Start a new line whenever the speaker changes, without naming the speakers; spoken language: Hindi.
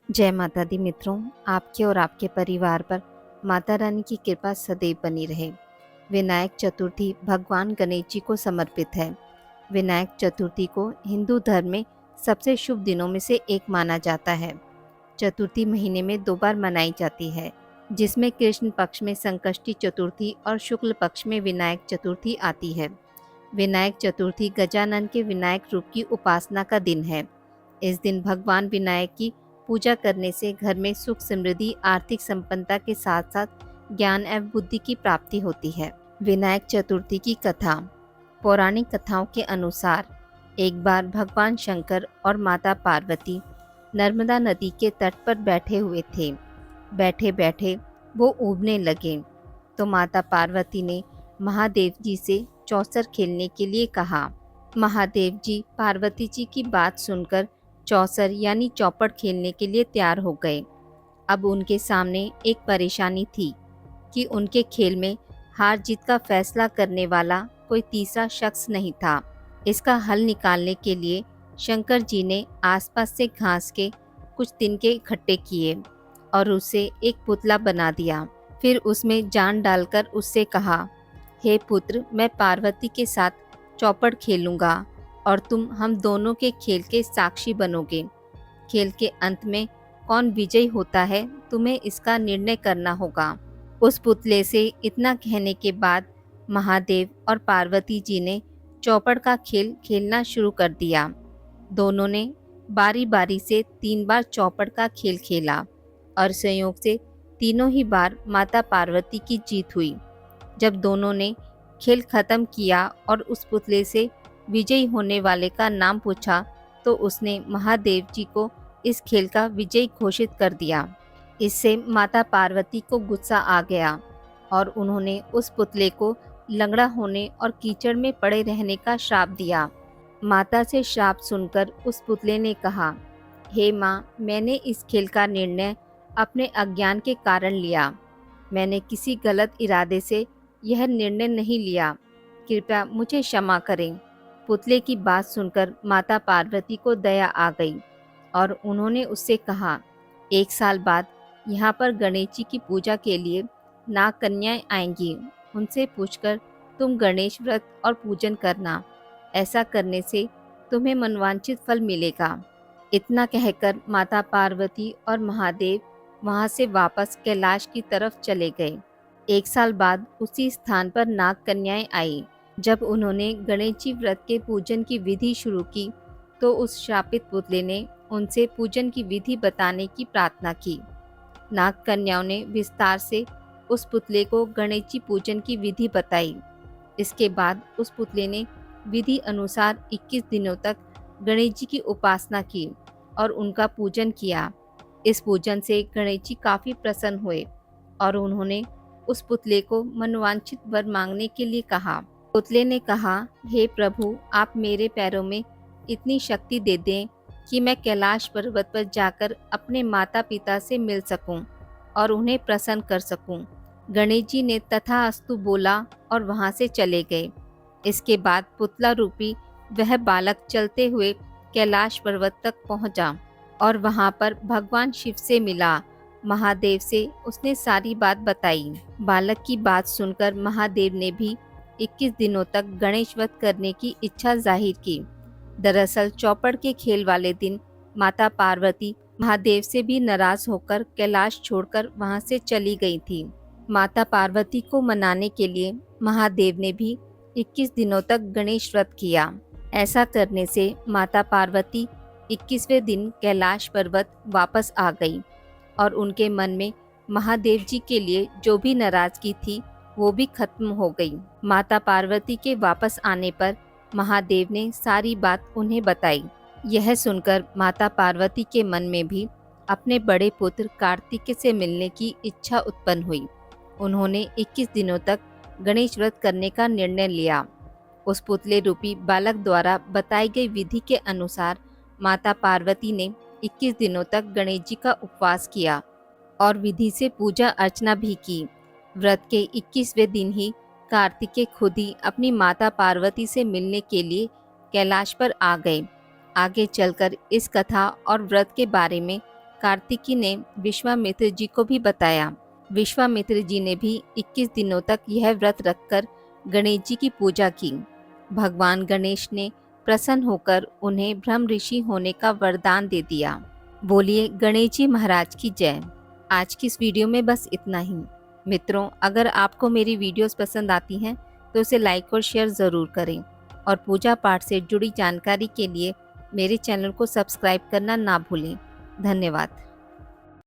जय माता दी मित्रों, आपके और आपके परिवार पर माता रानी की कृपा सदैव बनी रहे। विनायक चतुर्थी भगवान गणेश जी को समर्पित है। विनायक चतुर्थी को हिंदू धर्म में सबसे शुभ दिनों में से एक माना जाता है। चतुर्थी महीने में 2 बार मनाई जाती है, जिसमें कृष्ण पक्ष में संकष्टी चतुर्थी और शुक्ल पक्ष में विनायक चतुर्थी आती है। विनायक चतुर्थी गजानन के विनायक रूप की उपासना का दिन है। इस दिन भगवान विनायक की पूजा करने से घर में सुख समृद्धि आर्थिक संपन्नता के साथ साथ ज्ञान एवं बुद्धि की प्राप्ति होती है। विनायक चतुर्थी की कथा। पौराणिक कथाओं के अनुसार एक बार भगवान शंकर और माता पार्वती नर्मदा नदी के तट पर बैठे हुए थे। बैठे बैठे वो ऊबने लगे तो माता पार्वती ने महादेव जी से चौसर खेलने के लिए कहा। महादेव जी पार्वती जी की बात सुनकर चौसर यानी चौपड़ खेलने के लिए तैयार हो गए। अब उनके सामने एक परेशानी थी कि उनके खेल में हार जीत का फैसला करने वाला कोई तीसरा शख्स नहीं था। इसका हल निकालने के लिए शंकर जी ने आसपास से घास के कुछ तिनके इकट्ठे किए और उसे एक पुतला बना दिया। फिर उसमें जान डालकर उससे कहा, हे पुत्र, मैं पार्वती के साथ चौपड़ खेलूंगा और तुम हम दोनों के खेल के साक्षी बनोगे। खेल के अंत में कौन विजयी होता है, तुम्हें इसका निर्णय करना होगा। उस पुतले से इतना कहने के बाद महादेव और पार्वती जी ने चौपड़ का खेल खेलना शुरू कर दिया। दोनों ने बारी बारी से 3 बार चौपड़ का खेल खेला और संयोग से तीनों ही बार माता पार्वती की जीत हुई। जब दोनों ने खेल खत्म किया और उस पुतले से विजयी होने वाले का नाम पूछा तो उसने महादेव जी को इस खेल का विजयी घोषित कर दिया। इससे माता पार्वती को गुस्सा आ गया और उन्होंने उस पुतले को लंगड़ा होने और कीचड़ में पड़े रहने का श्राप दिया। माता से श्राप सुनकर उस पुतले ने कहा, हे माँ, मैंने इस खेल का निर्णय अपने अज्ञान के कारण लिया। मैंने किसी गलत इरादे से यह निर्णय नहीं लिया। कृपया मुझे क्षमा करें। पुतले की बात सुनकर माता पार्वती को दया आ गई और उन्होंने उससे कहा, 1 साल बाद यहाँ पर गणेश जी की पूजा के लिए नाग कन्याएं आएंगी। उनसे पूछकर तुम गणेश व्रत और पूजन करना। ऐसा करने से तुम्हें मनवांछित फल मिलेगा। इतना कहकर माता पार्वती और महादेव वहां से वापस कैलाश की तरफ चले गए। 1 साल बाद उसी स्थान पर नाग कन्याएं आई। जब उन्होंने गणेश जी व्रत के पूजन की विधि शुरू की तो उस शापित पुतले ने उनसे पूजन की विधि बताने की प्रार्थना की। नाग कन्याओं ने विस्तार से उस पुतले को गणेश जी पूजन की विधि बताई। इसके बाद उस पुतले ने विधि अनुसार 21 दिनों तक गणेश जी की उपासना की और उनका पूजन किया। इस पूजन से गणेश जी काफ़ी प्रसन्न हुए और उन्होंने उस पुतले को मनवांछित वर मांगने के लिए कहा। पुतले ने कहा, हे प्रभु, आप मेरे पैरों में इतनी शक्ति दे दें कि मैं कैलाश पर्वत पर जाकर अपने माता पिता से मिल सकूं और उन्हें प्रसन्न कर सकूं। गणेश जी ने तथास्तु बोला और वहां से चले गए। इसके बाद पुतला रूपी वह बालक चलते हुए कैलाश पर्वत तक पहुंचा और वहां पर भगवान शिव से मिला। महादेव से उसने सारी बात बताई। बालक की बात सुनकर महादेव ने भी 21 दिनों तक गणेश व्रत करने की इच्छा जाहिर की। दरअसल चौपड़ के खेल वाले दिन माता पार्वती महादेव से भी नाराज होकर कैलाश छोड़कर वहां से चली गई थी। माता पार्वती को मनाने के लिए महादेव ने भी 21 दिनों तक गणेश व्रत किया। ऐसा करने से माता पार्वती 21वें दिन कैलाश पर्वत वापस आ गई और उनके मन में महादेव जी के लिए जो भी नाराजगी थी वो भी खत्म हो गई। माता पार्वती के वापस आने पर महादेव ने सारी बात उन्हें बताई। यह सुनकर माता पार्वती के मन में भी अपने बड़े पुत्र कार्तिकेय से मिलने की इच्छा उत्पन्न हुई। उन्होंने 21 दिनों तक गणेश व्रत करने का निर्णय लिया। उस पुतले रूपी बालक द्वारा बताई गई विधि के अनुसार माता पार्वती ने 21 दिनों तक गणेश जी का उपवास किया और विधि से पूजा अर्चना भी की। व्रत के 21वें दिन ही कार्तिकेय खुद ही अपनी माता पार्वती से मिलने के लिए कैलाश पर आ गए। आगे चलकर इस कथा और व्रत के बारे में कार्तिकी ने विश्वामित्र जी को भी बताया। विश्वामित्र जी ने भी 21 दिनों तक यह व्रत रखकर गणेश जी की पूजा की। भगवान गणेश ने प्रसन्न होकर उन्हें ब्रह्म ऋषि होने का वरदान दे दिया। बोलिए गणेश जी महाराज की जय। आज की इस वीडियो में बस इतना ही। मित्रों, अगर आपको मेरी वीडियोस पसंद आती हैं तो इसे लाइक और शेयर ज़रूर करें और पूजा पाठ से जुड़ी जानकारी के लिए मेरे चैनल को सब्सक्राइब करना ना भूलें। धन्यवाद।